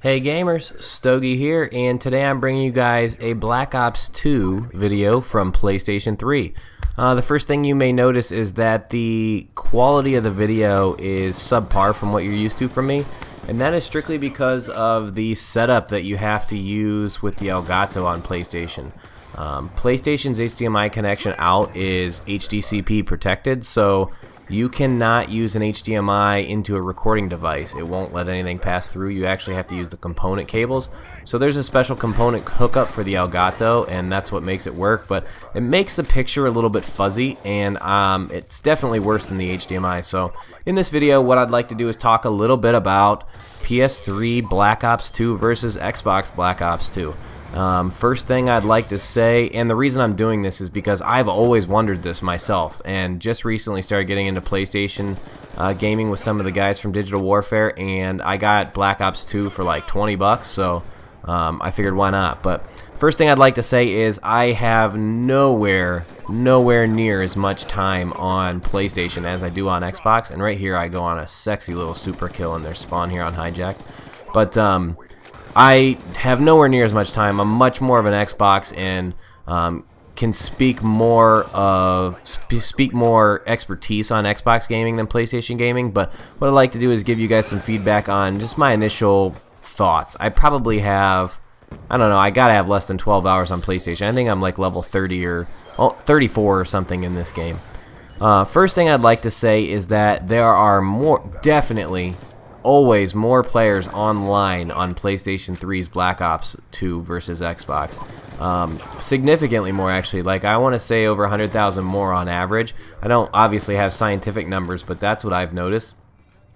Hey gamers, Stogie here, and today I'm bringing you guys a Black Ops 2 video from PlayStation 3. The first thing you may notice is that the quality of the video is subpar from what you're used to from me, and that is strictly because of the setup that you have to use with the Elgato on PlayStation. PlayStation's HDMI connection out is HDCP protected, so you cannot use an HDMI into a recording device. It won't let anything pass through. You actually have to use the component cables. So there's a special component hookup for the Elgato, and that's what makes it work. But it makes the picture a little bit fuzzy, and it's definitely worse than the HDMI. So in this video, what I'd like to do is talk a little bit about PS3 Black Ops 2 versus Xbox Black Ops 2. First thing I'd like to say, and the reason I'm doing this is because I've always wondered this myself, and just recently started getting into PlayStation gaming with some of the guys from Digital Warfare, and I got Black Ops 2 for like 20 bucks, so I figured why not. But first thing I'd like to say is I have nowhere near as much time on PlayStation as I do on Xbox, and right here I go on a sexy little super kill in their spawn here on Hijack. But I have nowhere near as much time. I'm much more of an Xbox and can speak more expertise on Xbox gaming than PlayStation gaming. But what I'd like to do is give you guys some feedback on just my initial thoughts. I probably have, I don't know, I gotta have less than 12 hours on PlayStation. I think I'm like level 30 or 34 or something in this game. First thing I'd like to say is that there are definitely always more players online on PlayStation 3's Black Ops 2 versus Xbox. Significantly more, actually. Like, I want to say over 100,000 more on average. I don't obviously have scientific numbers, but that's what I've noticed.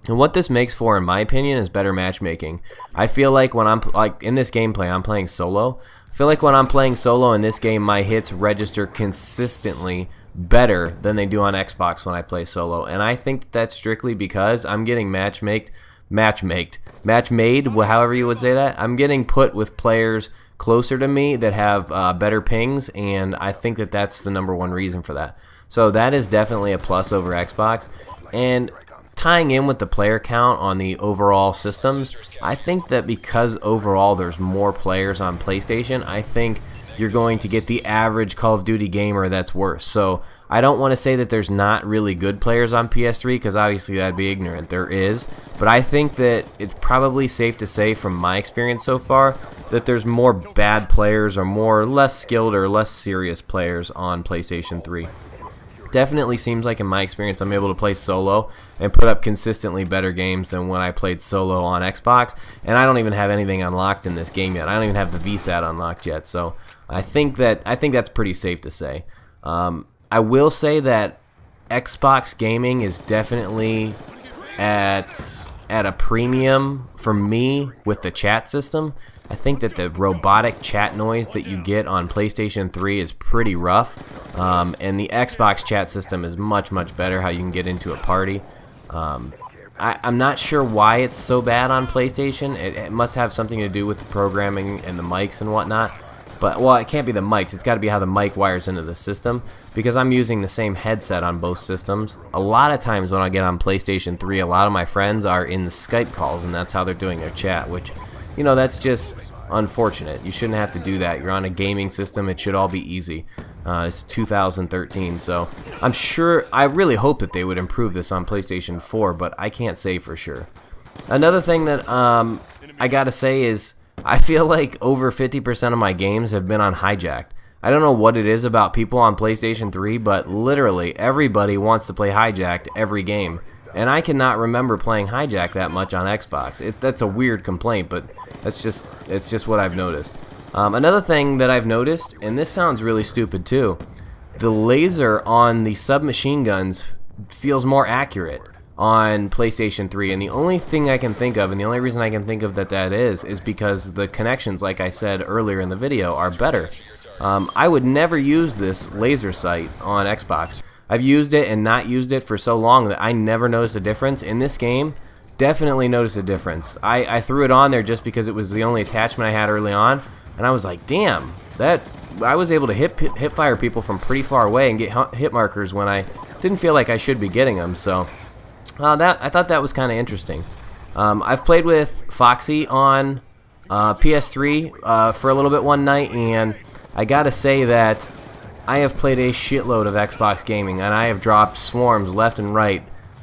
And what this makes for, in my opinion, is better matchmaking. I feel like when I'm in this gameplay, I'm playing solo. I feel like when I'm playing solo in this game, my hits register consistently better than they do on Xbox when I play solo. And I think that's strictly because I'm getting match-made, however you would say that. I'm getting put with players closer to me that have better pings, and I think that that's the #1 reason for that. So that is definitely a plus over Xbox. And tying in with the player count on the overall systems, I think that because overall there's more players on PlayStation, I think you're going to get the average Call of Duty gamer that's worse. So I don't want to say that there's not really good players on PS3, because obviously that'd be ignorant. There is. But I think that it's probably safe to say from my experience so far that there's more bad players or less skilled or less serious players on PlayStation 3. Definitely seems like in my experience I'm able to play solo and put up consistently better games than when I played solo on Xbox, and I don't even have anything unlocked in this game yet. I don't even have the VSAT unlocked yet, so I think that's pretty safe to say. I will say that Xbox gaming is definitely at a premium for me with the chat system. I think that the robotic chat noise that you get on PlayStation 3 is pretty rough, and the Xbox chat system is much better, how you can get into a party. I'm not sure why it's so bad on PlayStation. It must have something to do with the programming and the mics and whatnot. But, well, it can't be the mics. It's got to be how the mic wires into the system, because I'm using the same headset on both systems. A lot of times when I get on PlayStation 3, a lot of my friends are in the Skype calls, and that's how they're doing their chat, which, you know, that's just unfortunate. You shouldn't have to do that. You're on a gaming system. It should all be easy. It's 2013, so I'm sure, I really hope that they would improve this on PlayStation 4, but I can't say for sure. Another thing that I gotta say is I feel like over 50% of my games have been on Hijacked. I don't know what it is about people on PlayStation 3, but literally everybody wants to play Hijacked every game. And I cannot remember playing Hijacked that much on Xbox. That's a weird complaint, but it's just what I've noticed. Another thing that I've noticed, and this sounds really stupid too, the laser on the submachine guns feels more accurate on PlayStation 3, and the only thing I can think of, and the only reason I can think of that is because the connections, like I said earlier in the video, are better. I would never use this laser sight on Xbox. I've used it and not used it for so long that I never noticed a difference. In this game, definitely noticed a difference. I threw it on there just because it was the only attachment I had early on, and I was like, damn, I was able to hip fire people from pretty far away and get hit markers when I didn't feel like I should be getting them. So I thought that was kind of interesting. I've played with Foxy on PS3 for a little bit one night, and I gotta say that I have played a shitload of Xbox gaming, and I have dropped swarms left and right,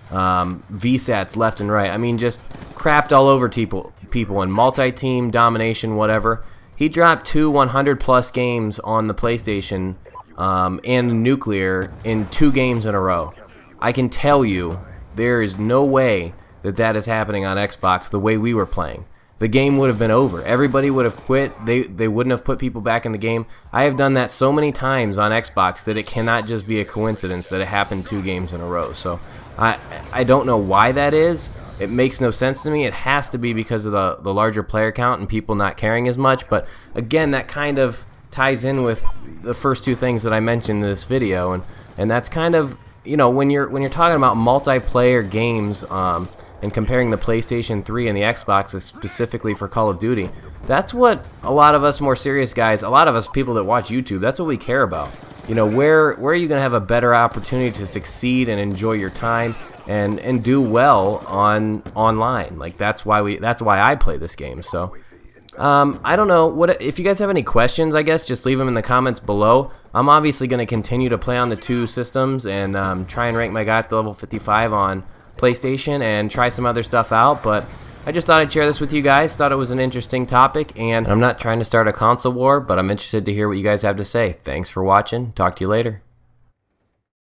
VSATs left and right. I mean, just crapped all over people in multi-team, domination, whatever. He dropped 2 100-plus games on the PlayStation and Nuclear in 2 games in a row. I can tell you, there is no way that that is happening on Xbox the way we were playing. The game would have been over. Everybody would have quit. They wouldn't have put people back in the game. I have done that so many times on Xbox that it cannot just be a coincidence that it happened 2 games in a row. So I don't know why that is. It makes no sense to me. It has to be because of the larger player count and people not caring as much. But again, that kind of ties in with the first 2 things that I mentioned in this video, and that's kind of, you know, when you're talking about multiplayer games and comparing the PlayStation 3 and the Xbox specifically for Call of Duty, that's what a lot of us more serious guys, a lot of us people that watch YouTube, that's what we care about. You know, where are you going to have a better opportunity to succeed and enjoy your time and do well online? Like, that's why I play this game. So I don't know what if you guys have any questions. I guess just leave them in the comments below. I'm obviously going to continue to play on the 2 systems and try and rank my guy up to level 55 on PlayStation and try some other stuff out, but I just thought I'd share this with you guys. Thought it was an interesting topic, and I'm not trying to start a console war, but I'm interested to hear what you guys have to say. Thanks for watching. Talk to you later.